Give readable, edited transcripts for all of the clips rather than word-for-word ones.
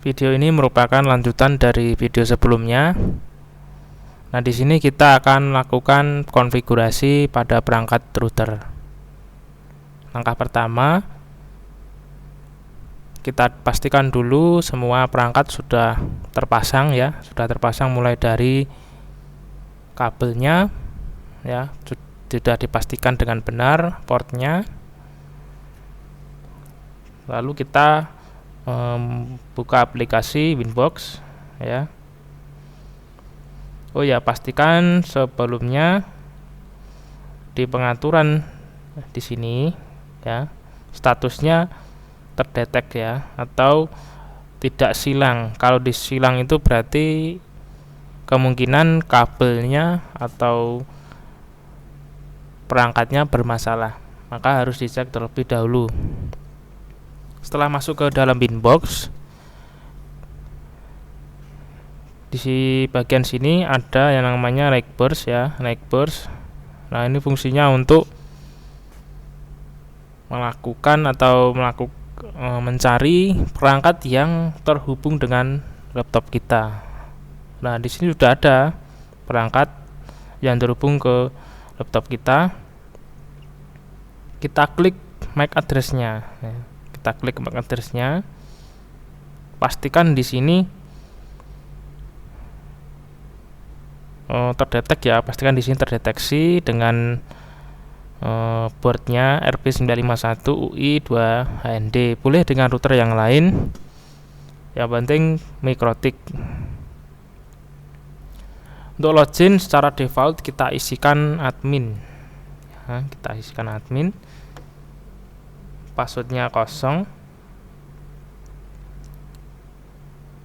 Video ini merupakan lanjutan dari video sebelumnya. Nah, di sini kita akan lakukan konfigurasi pada perangkat router. Langkah pertama, kita pastikan dulu semua perangkat sudah terpasang ya, sudah terpasang mulai dari kabelnya ya, sudah dipastikan dengan benar portnya. Lalu kita buka aplikasi Winbox ya. Oh ya, pastikan sebelumnya di pengaturan di sini ya, statusnya terdetek ya, atau tidak silang. Kalau disilang itu berarti kemungkinan kabelnya atau perangkatnya bermasalah, maka harus dicek terlebih dahulu. Setelah masuk ke dalam Winbox, di bagian sini ada yang namanya Lightburst ya, Lightburst. Nah, ini fungsinya untuk melakukan mencari perangkat yang terhubung dengan laptop kita. Nah, di sini sudah ada perangkat yang terhubung ke laptop kita. Kita klik MAC address-nya. Kita klik MAC address-nya. Pastikan di sini terdetek ya. Pastikan di sini terdeteksi dengan boardnya RP951UI2HND. Boleh dengan router yang lain. Yang penting MikroTik. Untuk login secara default kita isikan admin. Nah, kita isikan admin. Passwordnya kosong.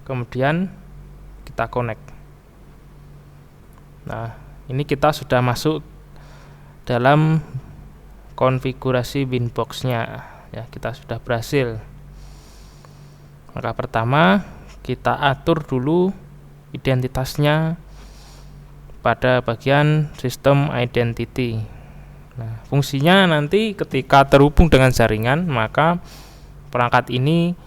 Kemudian kita connect. Nah, ini kita sudah masuk dalam konfigurasi Winbox-nya ya, kita sudah berhasil. Langkah pertama, kita atur dulu identitasnya pada bagian sistem identity. Nah, fungsinya nanti ketika terhubung dengan jaringan, maka perangkat ini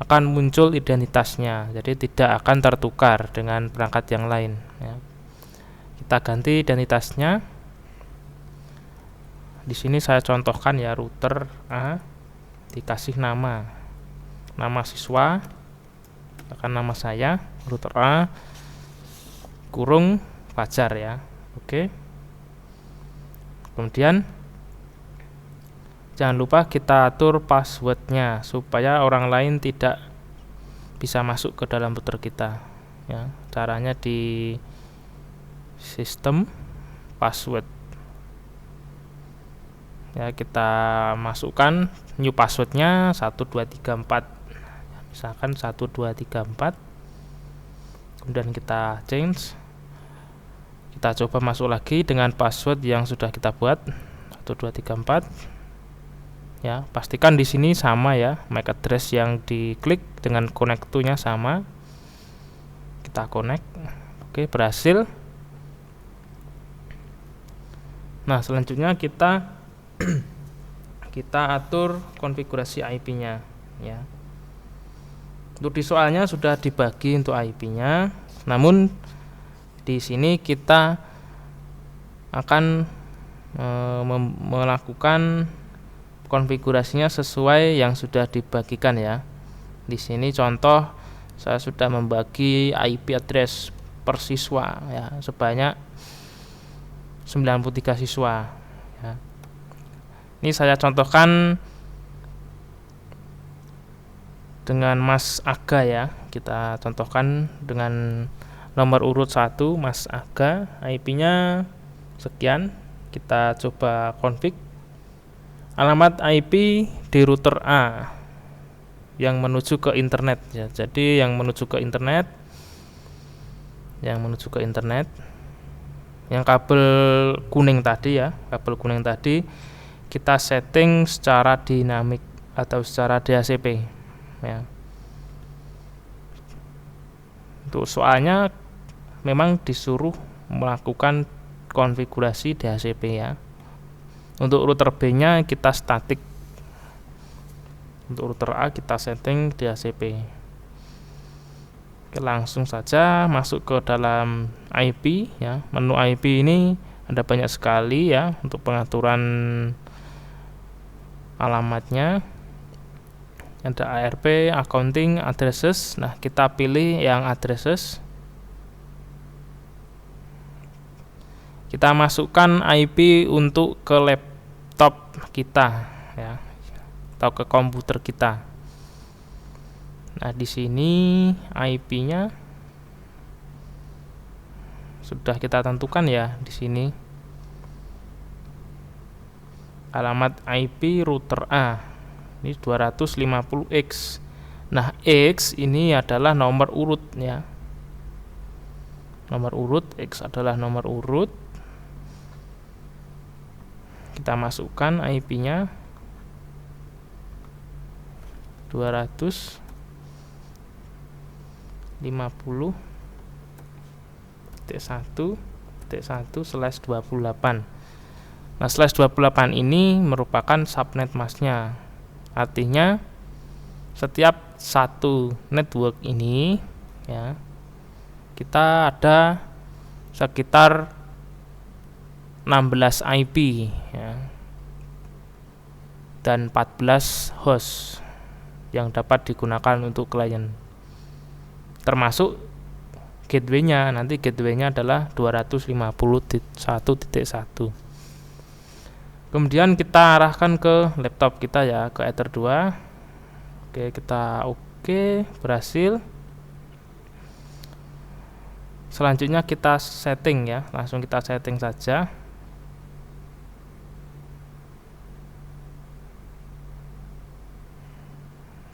akan muncul identitasnya, jadi tidak akan tertukar dengan perangkat yang lain ya. Kita ganti identitasnya. Di sini saya contohkan ya, router A, dikasih nama siswa, akan nama saya, router A kurung Fajar ya. Oke. Kemudian jangan lupa kita atur passwordnya supaya orang lain tidak bisa masuk ke dalam router kita ya. Caranya di sistem password ya, kita masukkan new passwordnya 1234, misalkan 1234. Kemudian kita change. Kita coba masuk lagi dengan password yang sudah kita buat 1234 ya. Pastikan di sini sama ya, MAC address yang diklik dengan connect to-nya sama. Kita connect. Oke, berhasil. Nah, selanjutnya kita atur konfigurasi IP-nya ya. Untuk di soalnya sudah dibagi untuk IP-nya, namun di sini kita akan melakukan konfigurasinya sesuai yang sudah dibagikan ya. Di sini contoh saya sudah membagi IP address per siswa ya, sebanyak 93 siswa ya. Ini saya contohkan dengan Mas Aga ya. Kita contohkan dengan nomor urut 1 Mas Aga, IP-nya sekian. Kita coba config alamat IP di router A yang menuju ke internet ya. Jadi yang menuju ke internet, yang kabel kuning tadi ya, kabel kuning tadi kita setting secara dinamik atau secara DHCP ya. Untuk soalnya memang disuruh melakukan konfigurasi DHCP ya. Untuk router B-nya kita statik. Untuk router A kita setting DHCP. Oke, langsung saja masuk ke dalam IP ya. Menu IP ini ada banyak sekali ya untuk pengaturan alamatnya. Ada ARP, accounting, addresses. Nah, kita pilih yang addresses. Kita masukkan IP untuk ke laptop kita ya, atau ke komputer kita. Nah, di sini IP-nya sudah kita tentukan ya di sini. Alamat IP router A. Ini 250X. Nah, X ini adalah nomor urut ya. Nomor urut, X adalah nomor urut. Kita masukkan IP-nya 250.1.1/28. Nah, /28 ini merupakan subnet masknya. Artinya setiap satu network ini ya, kita ada sekitar 16 IP ya, dan 14 host yang dapat digunakan untuk klien, termasuk gateway-nya. Nanti gateway-nya adalah 250.1.1. Kemudian kita arahkan ke laptop kita ya, ke Ether 2. Oke, kita berhasil. Selanjutnya kita setting ya, langsung kita setting saja.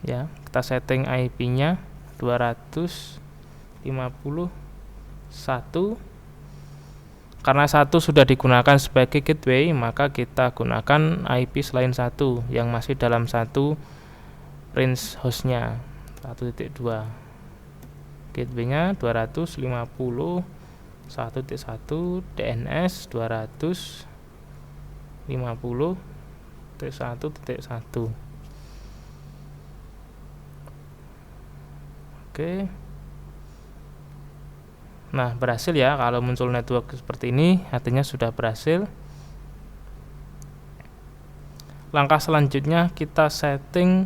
Ya, kita setting IP-nya 251. Karena satu sudah digunakan sebagai gateway, maka kita gunakan IP selain satu yang masih dalam satu range hostnya 1.2. Gateway-nya 250.1.1, DNS 250.1.1. Oke. Nah, berhasil ya. Kalau muncul network seperti ini, artinya sudah berhasil. Langkah selanjutnya kita setting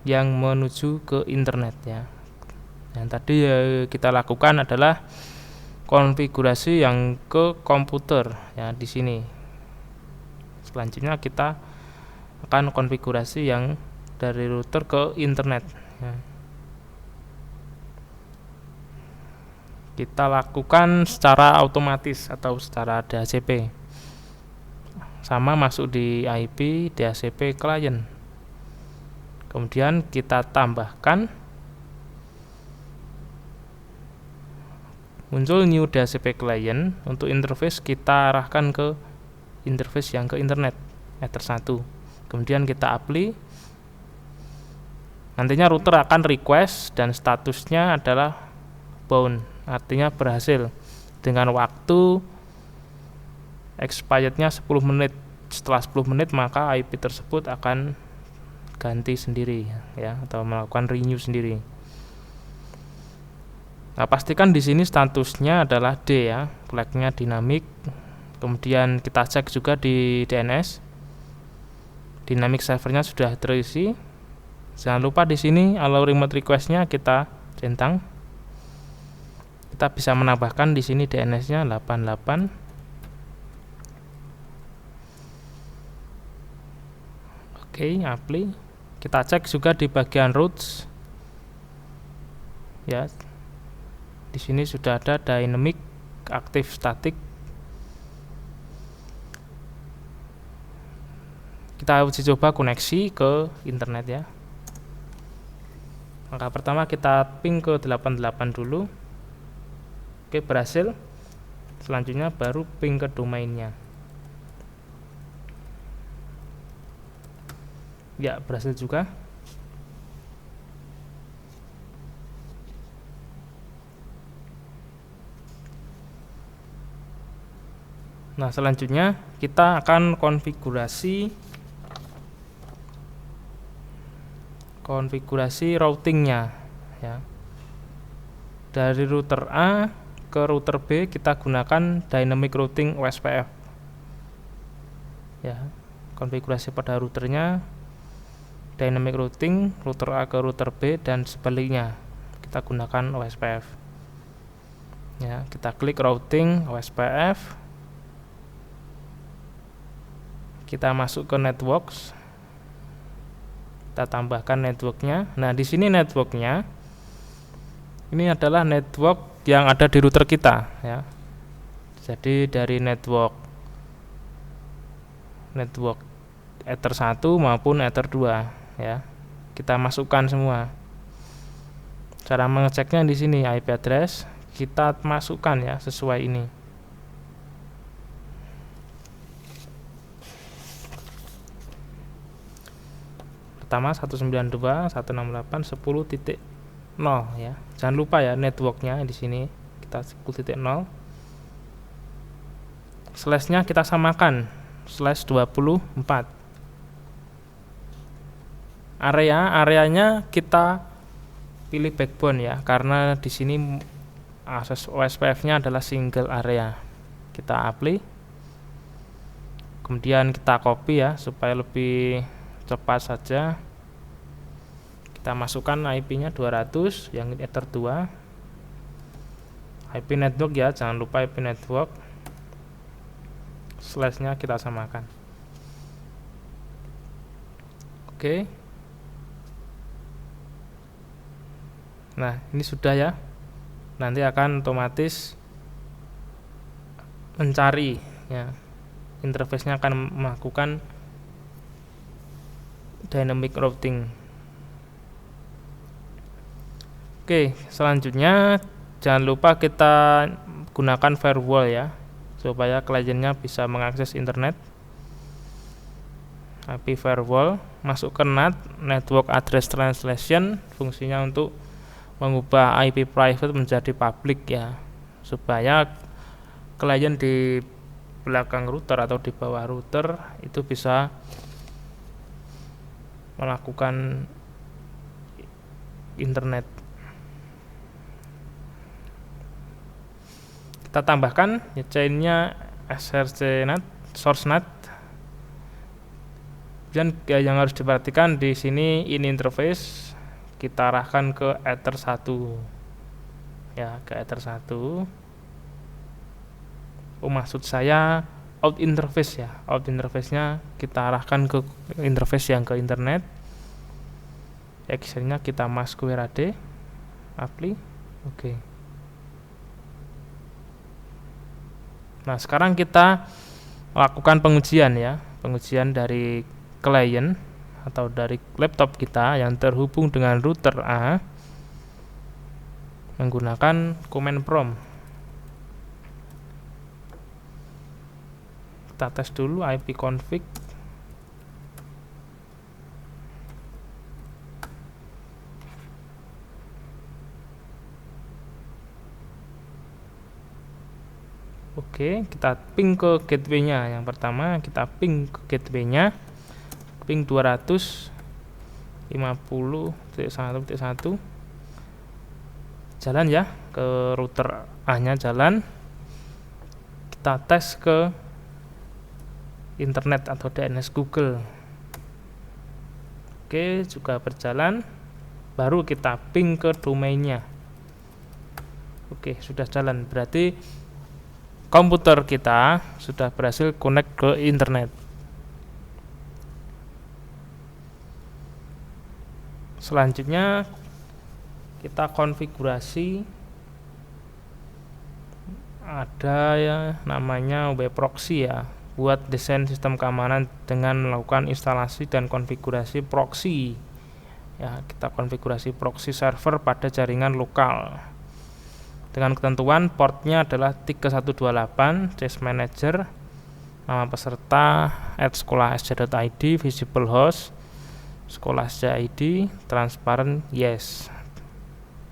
yang menuju ke internet ya. Yang tadi kita lakukan adalah konfigurasi yang ke komputer ya di sini. Selanjutnya kita akan konfigurasi yang dari router ke internet ya. Kita lakukan secara otomatis atau secara DHCP. Sama masuk di IP DHCP client. Kemudian kita tambahkan, muncul new DHCP client. Untuk interface kita arahkan ke interface yang ke internet Ether 1. Kemudian kita apply. Nantinya router akan request dan statusnya adalah bound, artinya berhasil, dengan waktu expirednya 10 menit. Setelah 10 menit maka IP tersebut akan ganti sendiri ya, atau melakukan renew sendiri. Nah, pastikan di sini statusnya adalah D ya, flagnya dinamik. Kemudian kita cek juga di DNS, dynamic servernya sudah terisi. Jangan lupa di sini allow remote requestnya kita centang. Kita bisa menambahkan di sini DNS-nya 88. Oke, apply. Kita cek juga di bagian routes. Ya. Di sini sudah ada dynamic, active, static. Kita uji coba koneksi ke internet ya. Langkah pertama kita ping ke 88 dulu. Oke, berhasil. Selanjutnya baru ping ke domainnya. Ya, berhasil juga. Nah, selanjutnya kita akan konfigurasi routingnya ya. Dari router A ke router B kita gunakan dynamic routing OSPF. Ya, konfigurasi pada routernya dynamic routing router A ke router B dan sebaliknya kita gunakan OSPF. Ya, kita klik routing OSPF. Kita masuk ke networks. Kita tambahkan networknya. Nah, di sini networknya ini adalah network yang ada di router kita, ya. Jadi dari network Ether 1 maupun Ether 2, ya. Kita masukkan semua. Cara mengeceknya di sini IP address kita masukkan, ya, sesuai ini. Pertama 192.168.10.0, ya. Jangan lupa ya networknya di sini kita 10.0. Slashnya kita samakan /24. Areanya kita pilih backbone, ya, karena di sini akses OSPF-nya adalah single area. Kita apply. Kemudian kita copy, ya, supaya lebih cepat saja. Kita masukkan IP-nya 200 yang Ether 2. IP network, ya, jangan lupa IP network. Slashnya kita samakan. Oke. Nah, ini sudah, ya. Nanti akan otomatis mencari, ya. Interface-nya akan melakukan dynamic routing. Oke, selanjutnya jangan lupa kita gunakan firewall, ya, supaya kliennya bisa mengakses internet. IP firewall, masuk ke NAT, Network Address Translation, fungsinya untuk mengubah IP private menjadi public, ya, supaya klien di belakang router atau di bawah router itu bisa melakukan internet. Kita tambahkan, ya, chainnya SRC NAT, source NAT. Dan yang harus diperhatikan di sini in interface kita arahkan ke Ether 1, ya, ke Ether 1. Maksud saya out interface, ya, out interface-nya kita arahkan ke interface yang ke internet. Excel-nya kita masuk ke WRAD, apply, oke. Nah, sekarang kita lakukan pengujian, ya, pengujian dari klien atau dari laptop kita yang terhubung dengan router A menggunakan command prompt. Kita tes dulu ipconfig. Oke, kita ping ke gateway-nya. Yang pertama kita ping ke gateway-nya, ping 250.1.1. Jalan, ya, ke router A-nya jalan. Kita tes ke internet atau DNS Google. Oke, juga berjalan. Baru kita ping ke domainnya. Oke, sudah jalan. Berarti komputer kita sudah berhasil connect ke internet. Selanjutnya kita konfigurasi, ada, ya, namanya web proxy, ya, buat desain sistem keamanan dengan melakukan instalasi dan konfigurasi proxy, ya. Kita konfigurasi proxy server pada jaringan lokal dengan ketentuan portnya adalah 3128, case manager, nama peserta @sekolah.sj.id, visible host sekolah.sj.id, transparent yes,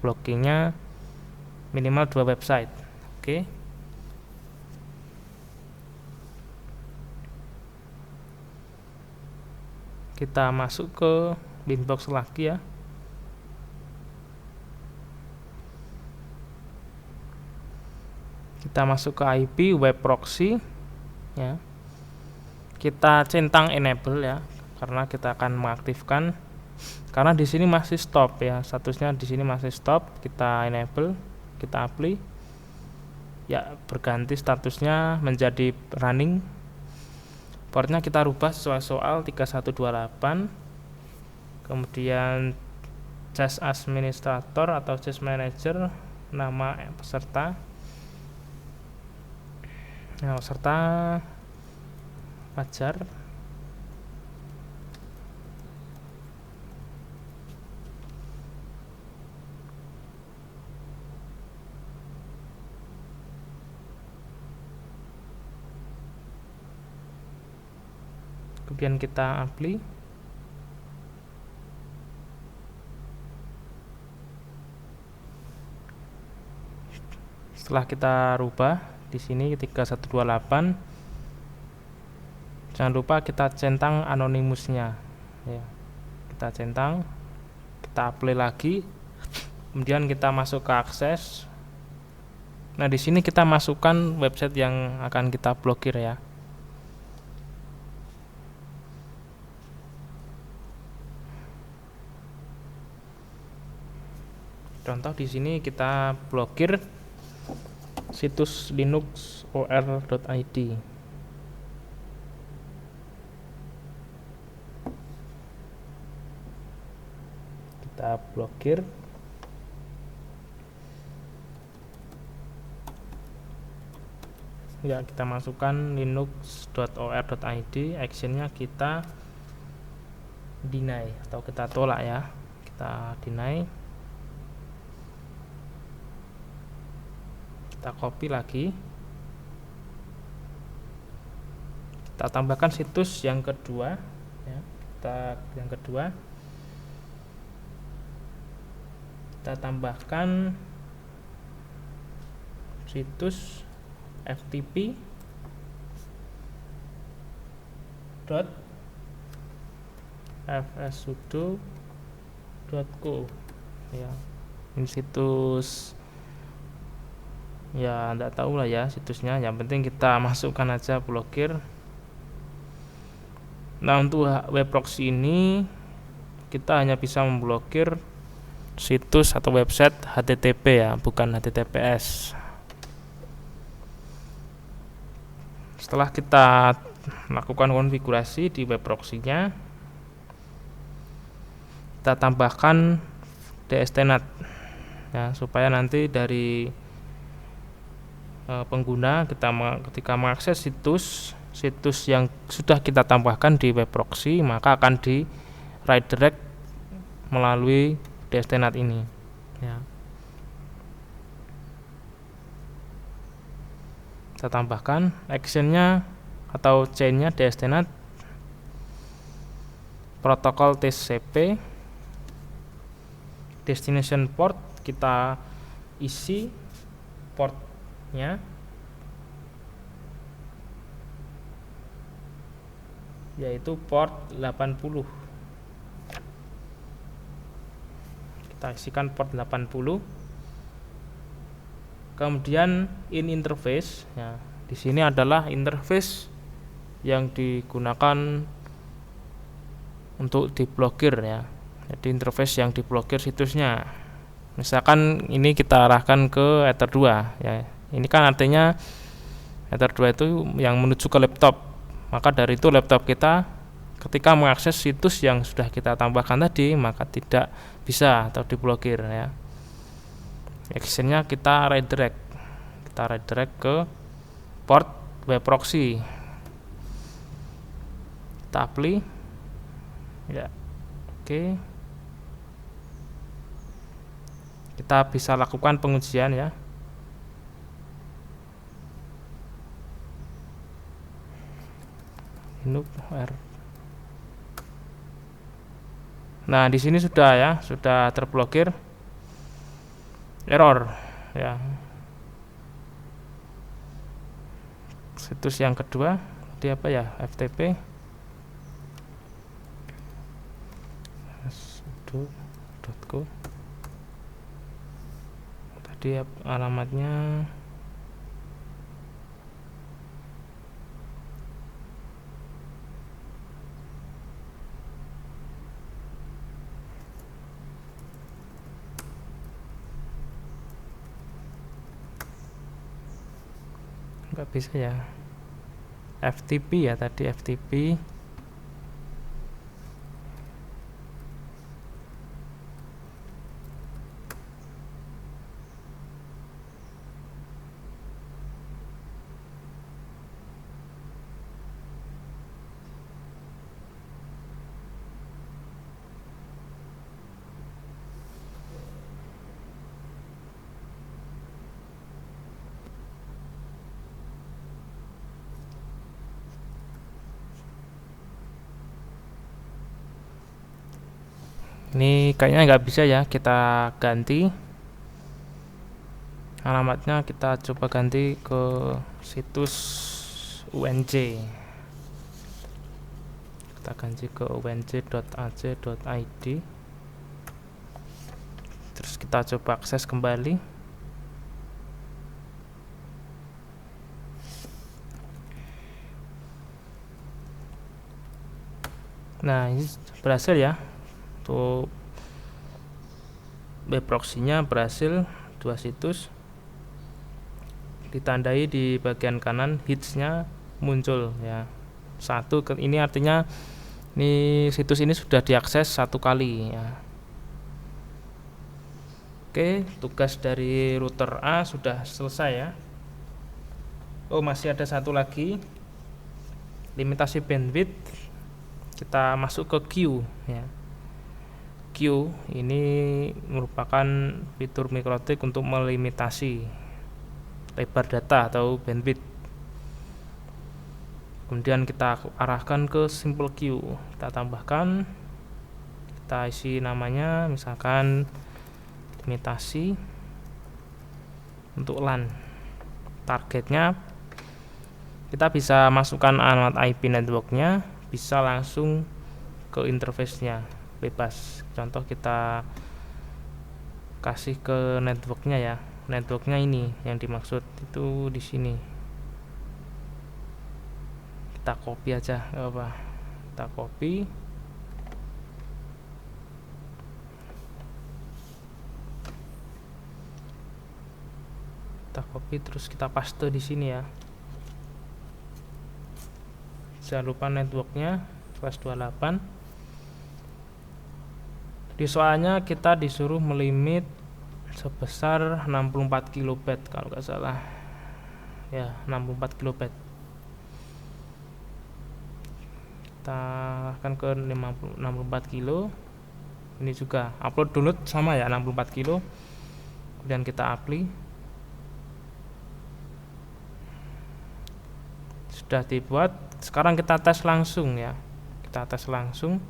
blockingnya minimal 2 website. Oke. Kita masuk ke Winbox lagi, ya. Kita masuk ke IP web proxy ya. Kita centang enable ya, karena kita akan mengaktifkan, karena di sini masih stop ya, statusnya di sini masih stop. Kita enable, kita apply ya, berganti statusnya menjadi running. Portnya kita rubah sesuai soal 3128. Kemudian just administrator atau just manager, nama peserta, Fajar. Kemudian kita apply. Setelah kita rubah di sini 3128, jangan lupa kita centang anonimusnya ya. Kita centang, kita apply lagi, kemudian kita masuk ke akses. Nah, di sini kita masukkan website yang akan kita blokir ya. Contoh di sini kita blokir situs linuxor.id. Kita blokir. Ya, kita masukkan linux.or.id, actionnya kita deny atau kita tolak ya. Kita deny. Kita copy lagi, kita tambahkan situs yang kedua ya. Kita tambahkan situs ftp.fssudo.co ya. Ini situs ya, enggak tahu lah ya situsnya, yang penting kita masukkan aja blokir. Nah, untuk web proxy ini kita hanya bisa memblokir situs atau website HTTP ya, bukan HTTPS. Setelah kita melakukan konfigurasi di web proxy-nya, kita tambahkan dstnet ya, supaya nanti dari pengguna ketika mengakses situs yang sudah kita tambahkan di web proxy, maka akan di redirect melalui dstnet ini ya. Kita tambahkan actionnya atau chainnya dstnet protokol TCP, destination port kita isi portnya yaitu port 80. Kita isikan port 80. Kemudian in interface ya, di sini adalah interface yang digunakan untuk diblokir ya. Jadi interface yang diblokir situsnya. Misalkan ini kita arahkan ke Ether 2 ya. Ini kan artinya Ether 2 itu yang menuju ke laptop. Maka dari itu laptop kita ketika mengakses situs yang sudah kita tambahkan tadi, maka tidak bisa atau diblokir ya. Actionnya kita redirect ke port web proxy. Kita apply ya. Oke. Kita bisa lakukan pengujian ya. Nah, di sini sudah ya, sudah terblokir. Error ya. Situs yang kedua di apa ya, FTP sudo.co. Tadi alamatnya nggak bisa ya. FTP ya tadi, FTP. Ini kayaknya nggak bisa ya, kita ganti alamatnya, kita coba ganti ke situs UNC. Kita ganti ke unc.ac.id, terus kita coba akses kembali. Nah, ini berhasil ya, untuk web proxy-nya berhasil, 2 situs. Ditandai di bagian kanan hits-nya muncul ya. Satu, ini artinya ini situs ini sudah diakses 1 kali ya. Oke, tugas dari router A sudah selesai ya. Oh, masih ada satu lagi, limitasi bandwidth. Kita masuk ke queue ya. Queue ini merupakan fitur MikroTik untuk melimitasi lebar data atau bandwidth. Kemudian kita arahkan ke simple queue, kita tambahkan, kita isi namanya misalkan limitasi untuk LAN. Targetnya kita bisa masukkan alamat IP networknya, bisa langsung ke interface-nya bebas. Contoh kita kasih ke networknya ya. Networknya ini yang dimaksud itu di sini. Kita copy aja, nggak apa. Kita copy. Kita copy terus kita paste di sini ya. Jangan lupa networknya /28. Di soalnya kita disuruh melimit sebesar 64 kilobyte kalau nggak salah ya, 64 kilobyte. Kita akan ke 64 kilo. Ini juga upload download sama ya, 64 kilo. Kemudian kita apply. Sudah dibuat. Sekarang kita tes langsung ya. Kita tes langsung.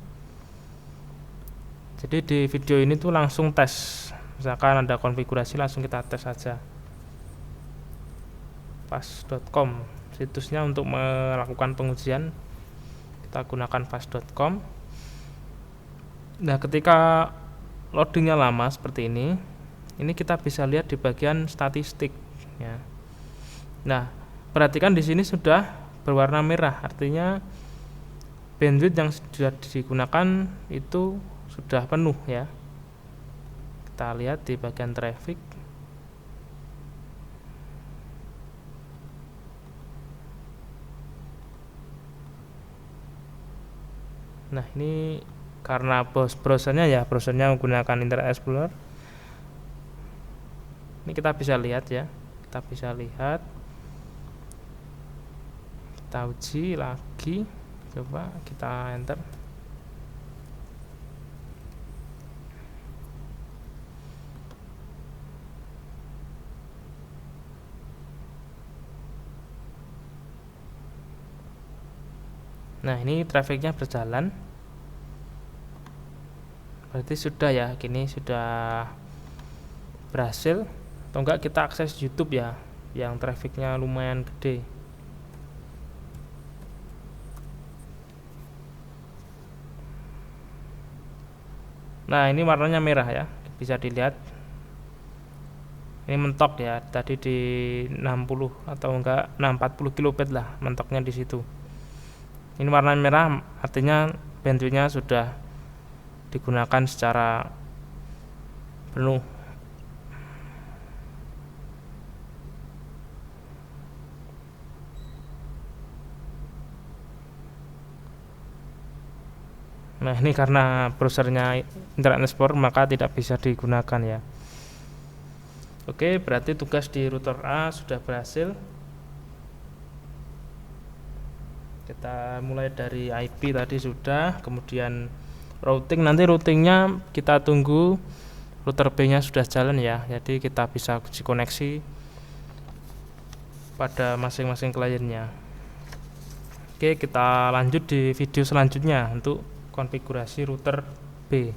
Jadi di video ini tuh langsung tes. Misalkan ada konfigurasi, langsung kita tes saja. fast.com situsnya untuk melakukan pengujian. Kita gunakan fast.com. Nah, ketika loadingnya lama seperti ini kita bisa lihat di bagian statistik ya. Nah, perhatikan di sini sudah berwarna merah, artinya bandwidth yang sudah digunakan itu sudah penuh ya. Kita lihat di bagian traffic. Nah, ini karena browsernya menggunakan Internet Explorer. Ini kita bisa lihat ya. Kita bisa lihat. Kita uji lagi. Coba kita enter. Nah, ini trafficnya berjalan. Berarti sudah ya, kini sudah berhasil. Atau enggak kita akses YouTube ya, yang trafficnya lumayan gede. Nah, ini warnanya merah ya, bisa dilihat. Ini mentok ya, tadi di 60 atau enggak 40 kilobyte lah mentoknya di situ. Ini warna merah artinya bandwidthnya sudah digunakan secara penuh. Nah, ini karena browsernya Internet Explorer maka tidak bisa digunakan ya. Oke, berarti tugas di router A sudah berhasil. Kita mulai dari IP tadi sudah, kemudian routing, nanti routingnya kita tunggu router B nya sudah jalan ya, jadi kita bisa uji koneksi pada masing-masing kliennya. Oke, kita lanjut di video selanjutnya untuk konfigurasi router B.